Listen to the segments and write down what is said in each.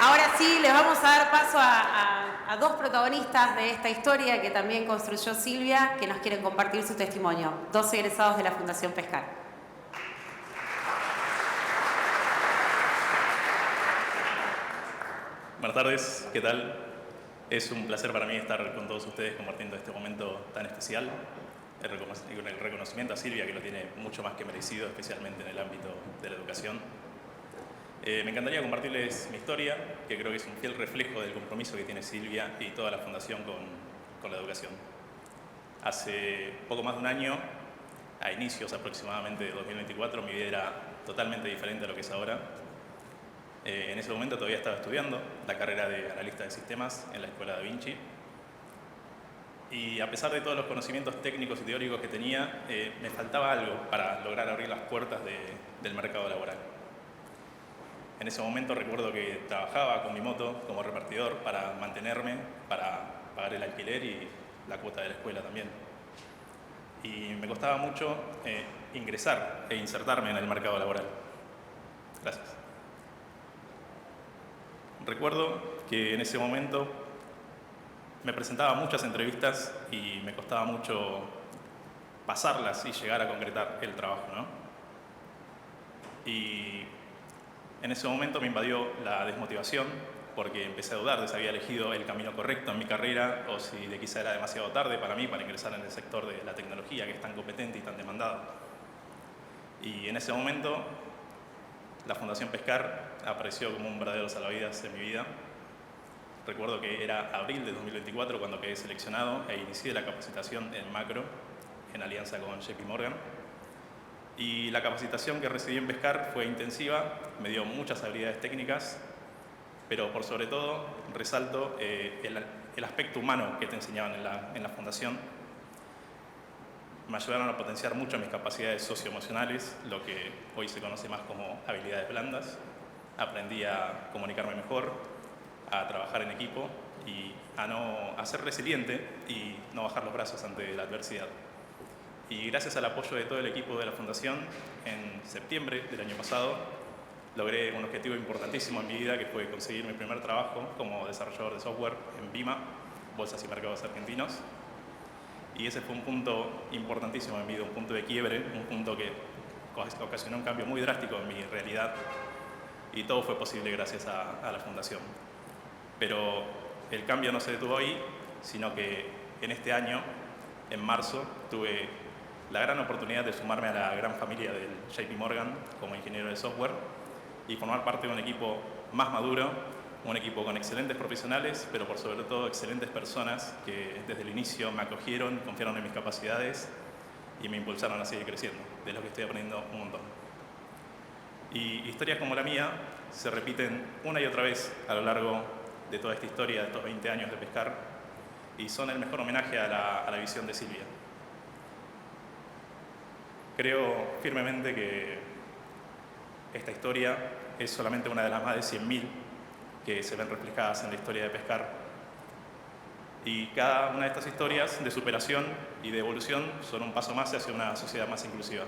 Ahora sí, les vamos a dar paso a dos protagonistas de esta historia que también construyó Silvia, que nos quieren compartir su testimonio. Dos egresados de la Fundación Pescar. Buenas tardes, ¿qué tal? Es un placer para mí estar con todos ustedes compartiendo este momento tan especial. El reconocimiento a Silvia, que lo tiene mucho más que merecido, especialmente en el ámbito de la educación. Me encantaría compartirles mi historia, que creo que es un fiel reflejo del compromiso que tiene Silvia y toda la Fundación con la educación. Hace poco más de un año, a inicios aproximadamente de 2024, mi vida era totalmente diferente a lo que es ahora. En ese momento todavía estaba estudiando la carrera de analista de sistemas en la Escuela Da Vinci. Y a pesar de todos los conocimientos técnicos y teóricos que tenía, me faltaba algo para lograr abrir las puertas del mercado laboral. En ese momento recuerdo que trabajaba con mi moto como repartidor para mantenerme, para pagar el alquiler y la cuota de la escuela también. Y me costaba mucho ingresar e insertarme en el mercado laboral. Gracias. Recuerdo que en ese momento me presentaba a muchas entrevistas y me costaba mucho pasarlas y llegar a concretar el trabajo, ¿no? Y en ese momento me invadió la desmotivación porque empecé a dudar de si había elegido el camino correcto en mi carrera o si de quizá era demasiado tarde para mí para ingresar en el sector de la tecnología, que es tan competente y tan demandado. Y en ese momento la Fundación Pescar apareció como un verdadero salvavidas en mi vida. Recuerdo que era abril de 2024 cuando quedé seleccionado e inicié la capacitación en macro en alianza con JP Morgan. Y la capacitación que recibí en Pescar fue intensiva, me dio muchas habilidades técnicas, pero por sobre todo resalto el aspecto humano que te enseñaban en la fundación. Me ayudaron a potenciar mucho mis capacidades socioemocionales, lo que hoy se conoce más como habilidades blandas. Aprendí a comunicarme mejor, a trabajar en equipo y a ser resiliente y no bajar los brazos ante la adversidad. Y gracias al apoyo de todo el equipo de la Fundación, en septiembre del año pasado, logré un objetivo importantísimo en mi vida, que fue conseguir mi primer trabajo como desarrollador de software en BIMA, Bolsas y Mercados Argentinos. Y ese fue un punto importantísimo en mi vida, un punto de quiebre, un punto que ocasionó un cambio muy drástico en mi realidad. Y todo fue posible gracias a la Fundación. Pero el cambio no se detuvo ahí, sino que en este año, en marzo, tuve la gran oportunidad de sumarme a la gran familia del JP Morgan como ingeniero de software y formar parte de un equipo más maduro, un equipo con excelentes profesionales, pero por sobre todo excelentes personas que desde el inicio me acogieron, confiaron en mis capacidades y me impulsaron a seguir creciendo, de lo que estoy aprendiendo un montón. Y historias como la mía se repiten una y otra vez a lo largo de toda esta historia, de estos 20 años de Pescar, y son el mejor homenaje a la visión de Silvia. Creo firmemente que esta historia es solamente una de las más de 100.000 que se ven reflejadas en la historia de Pescar. Y cada una de estas historias de superación y de evolución son un paso más hacia una sociedad más inclusiva.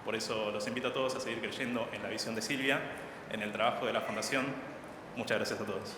Por eso los invito a todos a seguir creyendo en la visión de Silvia, en el trabajo de la Fundación. Muchas gracias a todos.